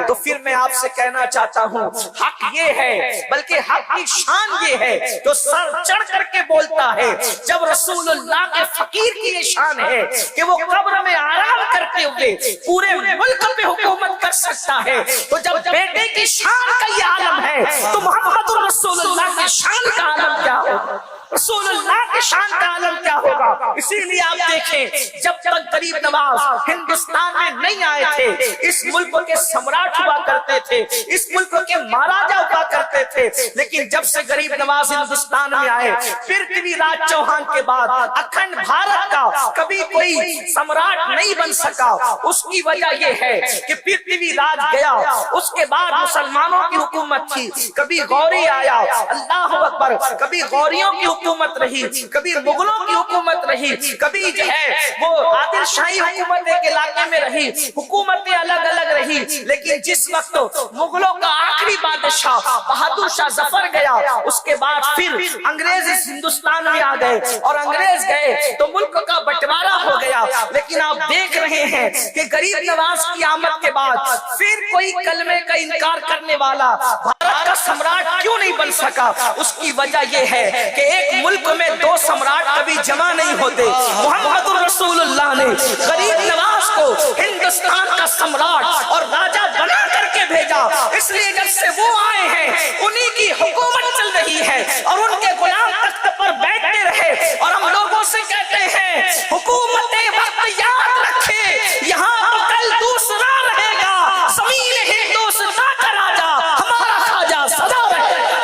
تو پھر میں آپ سے کہنا چاہتا ہوں حق یہ ہے، بلکہ حق کی شان یہ ہے جو سر چڑھ کر کے بولتا ہے. جب رسول اللہ کے فقیر کی یہ شان ہے کہ وہ قبر میں آرام کرتے ہوئے پورے ملک پہ حکومت کر سکتا ہے، تو جب بیٹے کی شان کا یہ عالم ہے تو محمد رسول اللہ کی شان کا عالم کیا ہوگا؟ رسول اللہ کے شان کا عالم کیا ہوگا؟ اسی لیے آپ دیکھیں جب تک غریب نواز ہندوستان میں نہیں آئے تھے، اس ملک کے سمراٹ ہوا کرتے تھے، اس ملک کے مہاراجا ہوا کرتے تھے، لیکن جب سے غریب نواز ہندوستان میں آئے پرتھوی راج چوہان کے بعد اکھنڈ بھارت کا کبھی کوئی سمراٹ نہیں بن سکا. اس کی وجہ یہ ہے کہ پرتھوی راج گیا، اس کے بعد مسلمانوں کی حکومت تھی، کبھی غوری آیا، اللہ اکبر، کبھی غوریوں کی حکومت رہی، کبھی مغلوں کی حکومت رہی، کبھی جو ہے وہ عادل شاہی حکومت ایک علاقے میں رہی، حکومتیں الگ الگ رہی. لیکن جس وقت مغلوں کا آخری بادشاہ بہادر شاہ ظفر گیا، اس کے بعد پھر انگریز اس ہندوستان میں آ گئے، اور انگریز گئے تو ملک کا بٹوارا ہو گیا. لیکن آپ دیکھ رہے ہیں کہ غریب نواز کی آمد کے بعد پھر کوئی کلمے کا انکار کرنے والا بھارت کا سمراٹ کیوں نہیں بن سکا؟ اس کی وجہ یہ ہے کہ ایک ملک میں دو سمراٹ کبھی جمع نہیں ہوتے. محمد رسول اللہ نے غریب نواز کو ہندوستان کا سمراٹ اور راجہ بنا کر کے بھیجا. اس لیے جب سے وہ آئے ہیں انہی کی حکومت چل رہی ہے اور ان کے غلام تخت پر بیٹھتے رہے. اور ہم لوگوں سے کہتے ہیں حکومت وقت یاد رکھے، یہاں تو کل دوسرا رہے گا. زمین ہندوستان کا راجہ ہمارا خواجہ سدا رہے گا.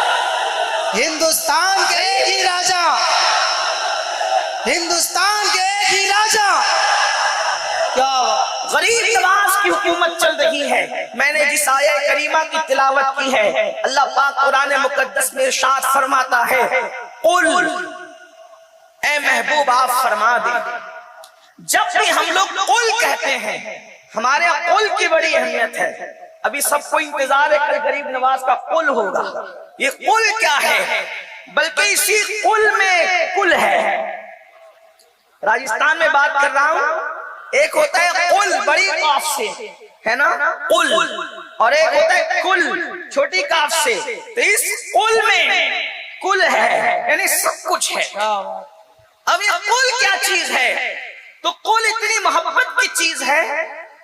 ہندوستان کے ایک ہی راجہ، ہندوستان کے ایک ہی راجہ. کیا غریب نواز کی حکومت چل رہی ہے. میں نے جس آیہ کریمہ کی تلاوت کی ہے، اللہ پاک قرآن مقدس میں ارشاد فرماتا ہے قل، اے محبوب آپ فرما دیں. جب بھی ہم لوگ قل کہتے ہیں ہمارے قل کی بڑی اہمیت ہے. ابھی سب کو انتظار ہے کہ غریب نواز کا قل ہوگا. یہ قل کیا ہے؟ بلکہ اسی قل میں کل ہے. راجستھان میں بات کر رہا ہوں، ایک ہوتا ہے قل بڑی قاف سے، ہے نا قل، اور ایک ہوتا ہے کل چھوٹی قاف سے. تو اس قل میں کل ہے، یعنی سب کچھ ہے. اب یہ قل کیا چیز ہے؟ تو قل اتنی محبت کی چیز ہے،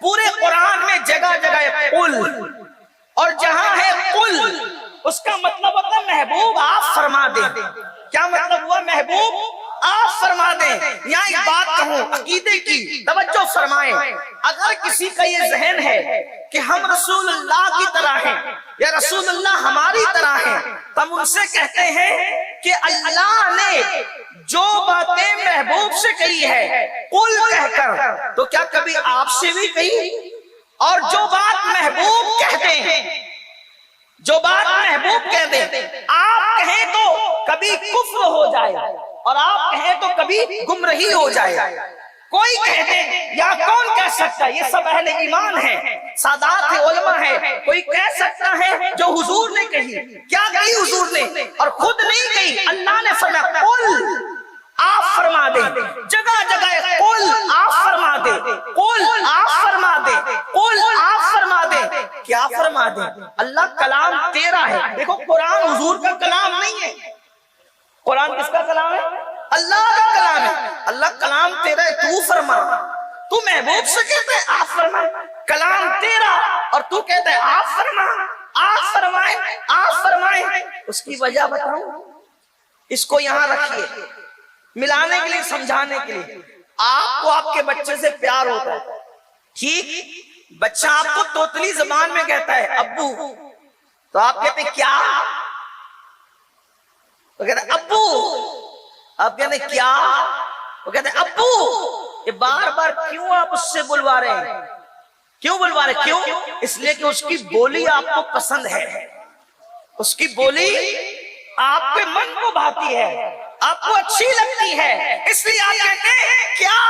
پورے قرآن میں جگہ جگہ قل، اور جہاں ہے قل اس کا مطلب ہوتا ہے محبوب آپ فرما دیں. کیا مطلب ہوا؟ محبوب آپ فرما دیں. یہاں ایک بات کہوں عقیدے کی، توجہ فرمائیں. اگر کسی کا یہ ذہن ہے کہ ہم رسول اللہ کی طرح ہیں یا رسول اللہ ہماری طرح ہیں، تو ہم ان سے کہتے ہیں کہ اللہ نے جو باتیں محبوب سے کہی ہے قل کہہ کر، تو کیا کبھی آپ سے بھی کہی؟ اور جو بات محبوب کہتے ہیں، جو بات محبوب کہہ دیں، آپ کہیں تو کبھی کفر ہو جائے اور آپ کہیں تو کبھی گمراہی ہو جائے. کوئی کہہ دے یا کون کہہ سکتا ہے؟ یہ سب اہل ایمان ہیں، سادات علماء ہیں. کوئی کہہ سکتا ہے جو حضور نے کہی. کیا کہی حضور نے؟ اور خود نہیں کہی، اللہ نے فرمایا قل آپ فرما دیں. جگہ جگہ قل آپ فرما دیں، قل آپ فرما دیں، قل آپ فرما دیں. کیا فرما دیں؟ اللہ کلام تیرا ہے. دیکھو قرآن حضور کا کلام نہیں ہے. قرآن کس کا کلام ہے؟ اللہ کا کلام ہے. اللہ کلام تیرا ہے، تو فرما. تو محبوب سے کہتا ہے آپ فرما، کلام تیرا، اور تو کہتا ہے آپ فرما، آپ فرمائیں، آپ فرمائیں. اس کی وجہ بتاؤں؟ اس کو یہاں رکھیے ملانے کے لیے، سمجھانے کے لیے. آپ کو آپ کے بچے سے پیار ہوتا ہے، ٹھیک؟ بچہ آپ کو توتلی زبان میں کہتا ہے ابو، تو آپ کہتے ہیں کیا؟ تو کہتے ہیں ابو. آپ کہتے ہیں کیا؟ وہ کہتے ہیں ابو. یہ بار بار کیوں آپ اس سے بلوا رہے ہیں؟ کیوں بلوا رہے ہیں؟ کیوں؟ اس لیے کہ اس کی بولی آپ کو پسند ہے، اس کی بولی آپ کے من کو بھاتی ہے، آپ کو اچھی لگتی ہے. اس لیے آپ کہتے ہیں کیا؟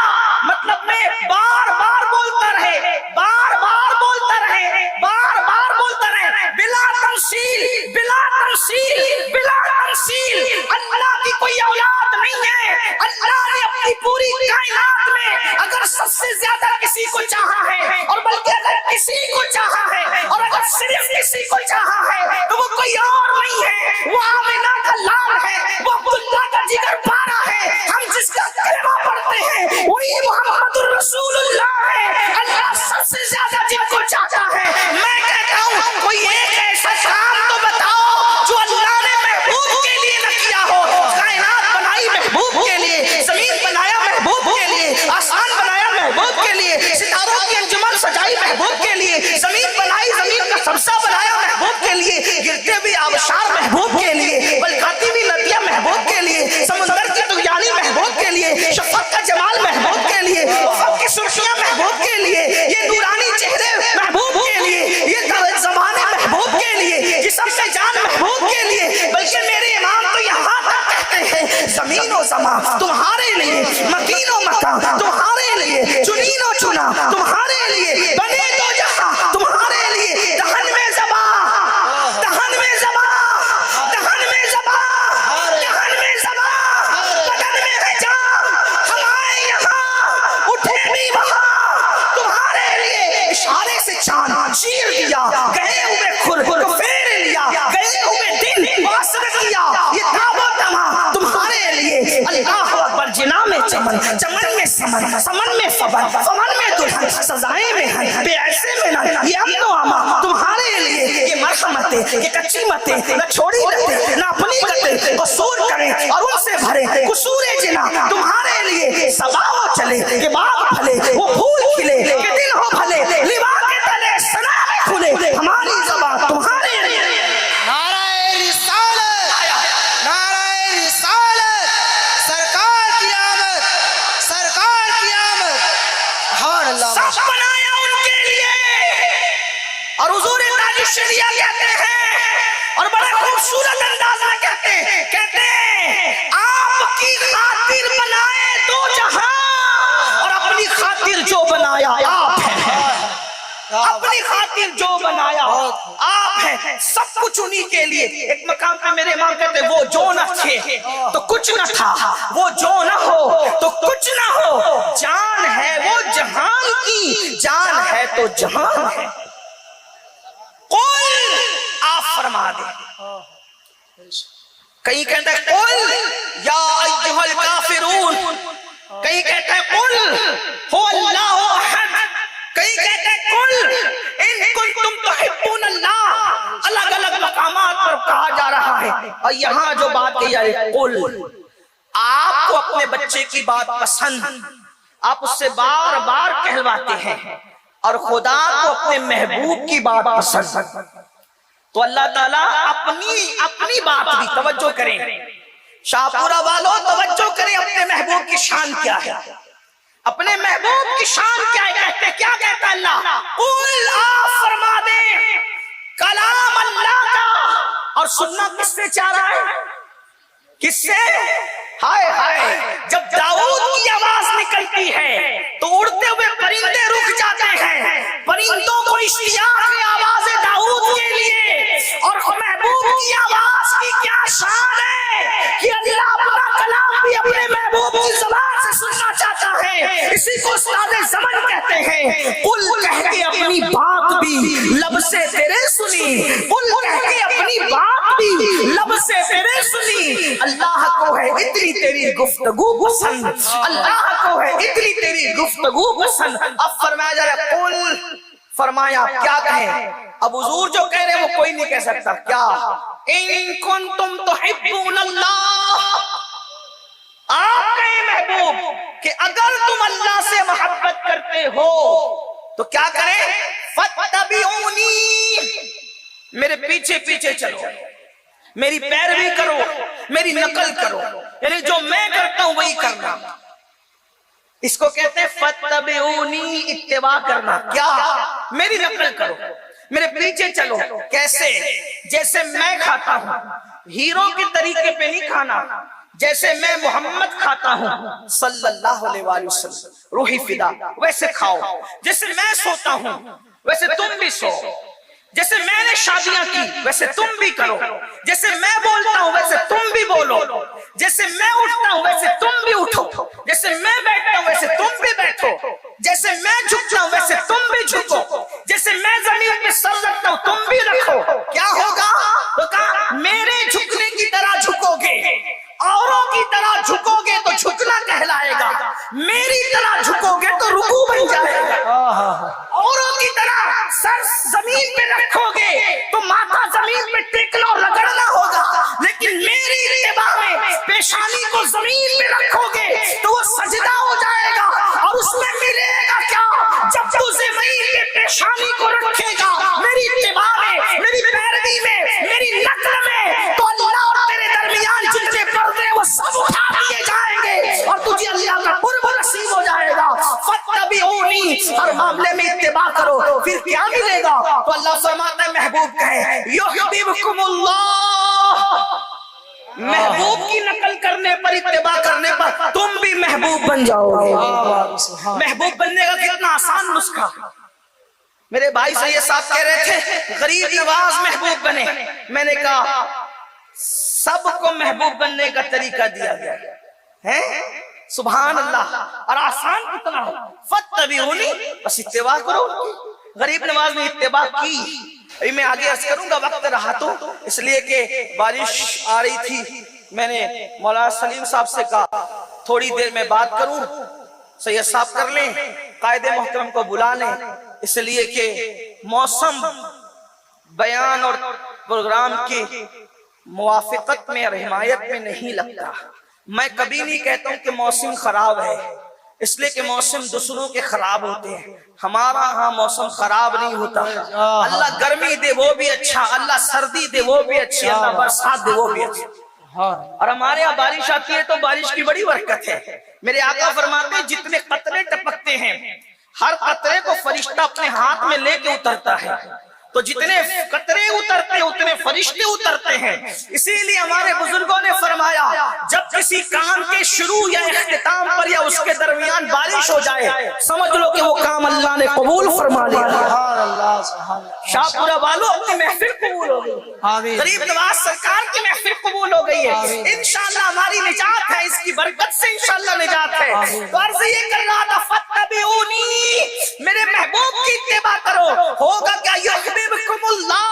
مطلب میں بار بار بولتا رہے، بار بار بولتا رہے، بار بار بولتا رہے، بلا تمثیل، بلا تمثیل، بلا تمثیل. اللہ کی کوئی اولاد نہیں ہے. اللہ نے اپنی پوری کائنات میں اگر سب سے زیادہ کسی کو چاہا ہے، اور بلکہ اگر کسی کو چاہا ہے، اور صرف کسی کو چاہا ہے تو وہ کوئی اور نہیں ہے، وہ آمنہ کا لال ہے، وہ عبداللہ کا جگر پارا ہے، ہم جس کا کلمہ پڑھتے ہیں وہی محمد الرسول اللہ ہے۔ اللہ سب سے زیادہ جن کو چاہتا ہے، میں کہتا ہوں کوئی ایک ایسا کام تو بتاؤ جو اللہ نے محبوب کے لیے نہ کیا ہو۔ کائنات بنائی محبوب کے لیے، زمین بنایا محبوب کے لیے، آسمان بنایا محبوب کے لیے، ستاروں کی انجمن سجائی محبوب کے لیے، زمین بنائی، زمین کا سبزہ بنایا محبوب کے لیے، گرتے ہوئے آبشار محبوب کے لیے، بلکاتی ہوئی ندیاں محبوب کے لیے، سمندر کی طغیانی محبوب کے لیے، شفق کا جمال محبوب کے لیے، افق کی سرخیاں محبوب کے لیے، یہ نورانی چہرے محبوب کے لیے، یہ زمانے محبوب کے لیے، جسم سے جان محبوب کے لیے، بلکہ میرے امام تو یہاں تک کہتے ہیں زمین و زمان تمہارے لیے، مکین و مکان تمہارے لیے، چنین و چنا تمہارے لیے، بنے دو جہاں تمہارے لیے، دہن میں زبان، دہن میں زبان، دہن میں زبان، دہن میں زبان، بدن میں ہے جان، ہم آئے یہاں اٹھے بھی وہاں تمہارے لیے، اشارے سے چاند چیر دیا، گئے ہوئے کھر کو پھیر لیا، گئے ہوئے دن واسر کیا، یہ تاب و تمام تمہارے لیے، اللہ اکبر، جنا میں چمن، چمن میں سمن، سمن میں فبن، فمن میں دلہن، سزائیں میں ہن، بے ایسے میں نہ، یہ امن و امان تمہارے لیے، یہ مرحمتیں، یہ کچی متیں، نہ چھوڑی رہتے، نہ اپنی کرتے، قصور کریں اور ان سے بھرے، قصور جنا تمہارے لیے، سباو چلے کہ باغ پھلے، وہ پھول کھلے کہ دن ہو بھلے، لیوا کے تلے سنا میں کھلے، ہماری زبان تمہارے لیے۔ نعرہ رسالت، نعرہ رسالت، سرکار کی آمد، سرکار کی آمد، سبحان اللہ۔ سب بنایا ان کے لیے، اور حضور تاج الشریعہ کہتے ہیں، اور بڑے خوبصورت انداز میں کہتے ہیں آپ کی خاطر بنائے دو جہاں، اور اپنی خاطر جو بنایا آپ ہے، اپنی خاطر جو بنایا آپ ہے، سب کچھ انہی کے لیے۔ ایک مقام پہ میرے امام کہتے ہیں وہ جو نہ تھے تو کچھ نہ تھا، وہ جو نہ ہو تو کچھ نہ ہو، جان ہے وہ جہان کی، جان ہے تو جہان ہے۔ قل آپ فرما دیں، کہیں کہتا ہے قل یا ایھا الکافرون، کہیں کہتا ہے قل هو اللہ احد، کہیں کہتا ہے قل ان کنتم تحبون اللہ۔ الگ الگ مقامات پر کہا جا رہا ہے، اور یہاں جو بات کہی جا رہی ہے قل، آپ کو اپنے بچے کی بات پسند، آپ اس سے بار بار کہلواتے ہیں، اور خدا کو اپنے محبوب کی بات پسند، تو اللہ تعالیٰ اپنی بات بھی، توجہ کریں شاہ پورہ والوں، توجہ کریں اپنے محبوب کی شان کیا ہے، اپنے محبوب کی شان کیا ہے، کیا کہتا اللہ، قل آپ فرما دیں کلام اللہ کا، اور سننا کس سے چاہ رہا ہے، کس سے؟ ہائے ہائے، جب داؤد کی آواز نکلتی ہے تو اڑتے ہوئے پرندے رک جاتے ہیں، پرندوں کو اشتیاق ہے آواز داؤد کے لیے، اور محبوب کی آواز کی کیا شان ہے کہ اللہ اپنا کلام بھی اپنے محبوب کی زبان سے سننا چاہتا ہے۔ اسی کو استاد زمن کہتے ہیں، قل کہہ کے اپنی بات بھی لب سے تیرے سنی، قل کہہ کے اپنی بات بھی لب سے تیرے سنی، اللہ کو ہے اتنی تیری گفتگو پسند، اللہ کو ہے اتنی تیری گفتگو پسند۔ اب فرمایا جا رہا ہے قل، فرمایا کیا کہیں، اب حضور جو کہہ رہے ہیں وہ کوئی نہیں کہہ سکتا، کیا ان کنتم تحبون اللہ، آپ کہیں محبوب کہ اگر تم اللہ سے محبت کرتے ہو تو کیا کریں، فاتبعونی، میرے پیچھے پیچھے چلو، میری پیروی کرو، میری نقل کرو، یعنی جو میں کرتا ہوں وہی کرنا، اس کو کہتے ہیں فاتبعونی، اتباع کرنا، کیا میری نقل کرو، میرے پیچھے چلو، کیسے؟ جیسے میں کھاتا ہوں، ہیروں کے طریقے پہ نہیں کھانا، جیسے میں محمد کھاتا ہوں صلی اللہ علیہ وآلہ وسلم، روحی فدا، ویسے کھاؤ، جیسے میں سوتا ہوں ویسے تم بھی سو، جیسے میں نے شادیاں کی ویسے تم بھی کرو، جیسے میں بولتا ہوں ویسے تم بھی بولو، جیسے میں اٹھتا ہوں ویسے تم بھی اٹھو، جیسے میں بیٹھتا ہوں ویسے تم بھی بیٹھو، جیسے میں جھکتا ہوں ویسے تم بھی جھکو, جیسے میں زمین پہ سر رکھتا ہوں تم بھی رکھو. کیا ہوگا؟ تو کہا میرے جھکنے کی طرح جھکو گے, اوروں کی طرح جھکو گے تو جھکنا کہلائے گا, میری طرح جھکو گے تو رکوع بن جائے گا. اوروں کی طرح سر زمین پہ رکھو گے تو ماتھا زمین پہ ٹیکنا اور رگڑنا ہوگا, لیکن میری اتباع میں پیشانی کو زمین پہ رکھو گے تو وہ سجدہ ہو جائے گا. اور اس میں ملے گا کیا؟ جب تو زمین پہ پیشانی کو رکھے گا میری اتباع میں, میری پیروی میں, میری نقل میں, تو اللہ اور تیرے درمیان جتنے پردے وہ سب اٹھا دیے جائیں گے اور تجھے اللہ کا قرب نصیب ہو جائے گا. فاتبعونی, ہر معاملے میں اتباع کرو, پھر کیا ملے گا؟ تو اللہ فرماتا ہے محبوب کہے یحببکم اللہ, محبوب کی نقل کرنے پر, اتباع کرنے پر تم بھی محبوب بن جاؤ گے. محبوب بننے کا کتنا آسان نسخہ. میرے بھائی سید صاحب کہہ رہے تھے غریب نواز محبوب بنے, میں نے کہا سب کو محبوب بننے کا طریقہ دیا گیا ہے. سبحان اللہ. اور آسان کتنا ہو, فاتبعونی, بس اتباع کرو. غریب نواز نے اتباع کی. ابھی میں آگے عرض کروں گا, وقت رہا تو اس لیے کہ بارش آ رہی تھی, میں نے مولانا سلیم صاحب سے کہا تھوڑی دیر میں بات کروں, سید صاحب کر لیں, قائد محترم کو بلا لیں, اس لیے کہ موسم بیان اور پروگرام کی موافقت میں اور حمایت میں نہیں لگتا. میں کبھی نہیں کہتا ہوں کہ موسم خراب ہے, اس لیے کہ موسم دوسروں کے خراب ہوتے ہیں, ہمارا ہاں موسم خراب نہیں ہوتا. اللہ گرمی دے وہ بھی اچھا, اللہ سردی دے وہ بھی اچھی, اللہ برسات دے وہ بھی اچھا. اور ہمارے یہاں بارش آتی ہے تو بارش کی بڑی برکت ہے. میرے آقا فرماتے ہیں جتنے قطرے ٹپکتے ہیں ہر قطرے کو فرشتہ اپنے ہاتھ میں لے کے اترتا ہے, تو جتنے قطرے اترتے ہیں اتنے فرشتے اترتے ہیں. اسی لیے ہمارے بزرگوں نے فرمایا جب کسی کام کے شروع یا اختتام پر یا اس کے درمیان بارش ہو جائے سمجھ لو کہ وہ کام اللہ نے قبول فرما لیا. شاہ پورہ والوں اپنی محفل قبول ہو گئی, غریب نواز سرکار کی محفل قبول ہو گئی ہے. انشاءاللہ ہماری نجات ہے, اس کی برکت سے انشاءاللہ نجات ہے. تو عرض یہ کر رہا تھا فاتبعونی, میرے محبوب کی اتباع کرو. ہوگا کیا؟ یحببکم اللہ,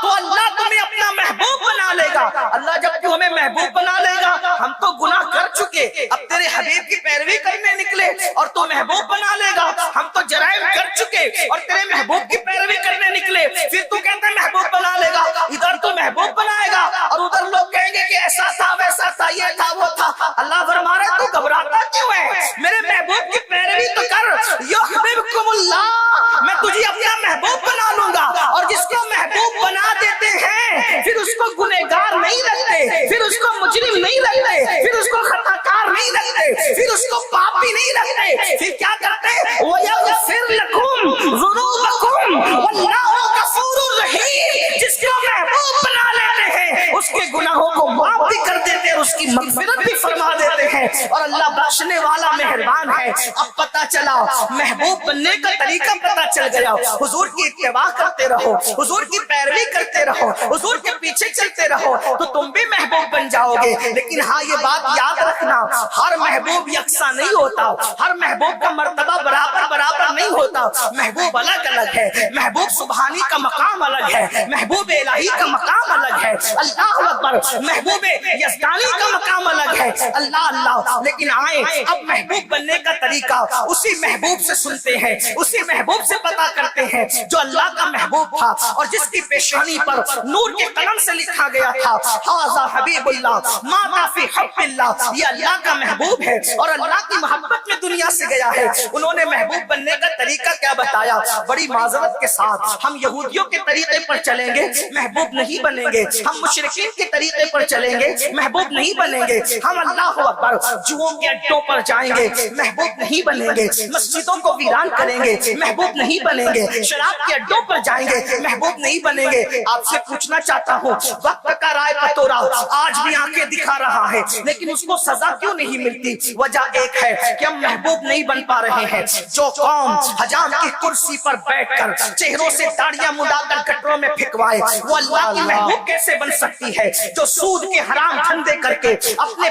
تو اللہ تمہیں اپنا محبوب بنا لے گا. اللہ جب تو ہمیں محبوب بنا لے گا, ہم تو گناہ کر چکے, اب تیرے حبیب کی پیروی کرنے نکلے اور تو محبوب بنا لے گا. ہم تو جرائم کر چکے اور تیرے محبوب کی پیروی کرنے نکلے, پھر تو کہتا ہے محبوب بنا لے گا. ادھر تو محبوب بنائے گا اور ادھر لوگ کہیں گے کہ ایسا تھا ویسا تھا, یہ تھا وہ تھا. اللہ فرما رہا ہے تو گھبراتا کیوں ہے؟ میرے محبوب کی پیروی تو کر. یحببکم اللہ, میں تجھے اپنا محبوب بنا لوں گا. اور جس کو محبوب بنا دیتے ہیں پھر اس کو گنہگار نہیں لگتے, پھر اس کو مجرم نہیں لگتے, پھر اس کو خطا کار نہیں لگتے, پھر اس کو پاپی نہیں لگتے. پھر کیا کرتے؟ وَيَغْفِرْ لَكُمْ ذُنُوبَكُمْ وَاللَّهُ غَفُورٌ رَحِيمٌ. جس کو محبوب بنا لیتے ہیں اس کے گناہوں کو معاف بھی کر دیتے ہیں, اس کی مغفرت بھی فرما دیتے ہیں, اور اللہ بخشنے والا مہربان ہے. اب پتہ چلا, محبوب بننے کا طریقہ پتہ چل گیا. حضور کی اتباع کرتے رہو, حضور کی پیروی کرتے رہو, حضور کے پیچھے چلتے رہو تو تم بھی محبوب بن جاؤ گے. لیکن ہاں یہ بات یاد رکھنا, ہر محبوب یکساں نہیں ہوتا, ہر محبوب کا مرتبہ برابر نہیں ہوتا. محبوب الگ الگ ہے, محبوب سبحانی کا مقام الگ ہے, محبوب الہی کا مقام الگ ہے. اللہ اکبر. محبوب یزدانی کا مقام الگ ہے. اللہ اللہ. لیکن آئے اب محبوب بننے کا طریقہ اسی محبوب سے سنتے ہیں, اسی محبوب سے پتا کرتے ہیں جو اللہ کا محبوب تھا اور جس کی پیشانی پر نور کے قلم سے لکھا گیا تھا ھذا حبیب اللہ مات فی حب اللہ. یہ اللہ کا محبوب ہے اور اللہ کی محبت میں دنیا سے گیا ہے. انہوں نے محبوب بننے کا طریقہ کیا بتایا؟ بڑی معذرت کے ساتھ ہم یہودیوں کے طریقے پر چلیں گے محبوب نہیں بنیں گے, ہم مشرکین کے طریقے پر چلیں گے محبوب نہیں بنیں گے, ہم اللہ اکبر جوؤں کے اڈوں پر جائیں گے محبوب نہیں بنیں گے, مسجدوں کو ویران کریں گے محبوب نہیں بنیں گے, شراب کے اڈوں پر جائیں گے محبوب نہیں بنیں گے. آپ سے پوچھنا چاہتا ہوں, وقت کا رائے پتورا آج بھی آنکھیں دکھا رہا ہے لیکن اس کو سزا کیوں نہیں ملتی؟ وجہ ایک ہے کہ ہم محبوب نہیں بن پا رہے ہیں. جو قوم حجام کی کرسی پر بیٹھ کر چہروں سے داڑیاں مڈا کر گٹروں میں پھینکوائے وہ اللہ کی محبوب کیسے بن سکتی ہے؟ جو سود کے حرام دھندے کر کے اپنے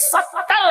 70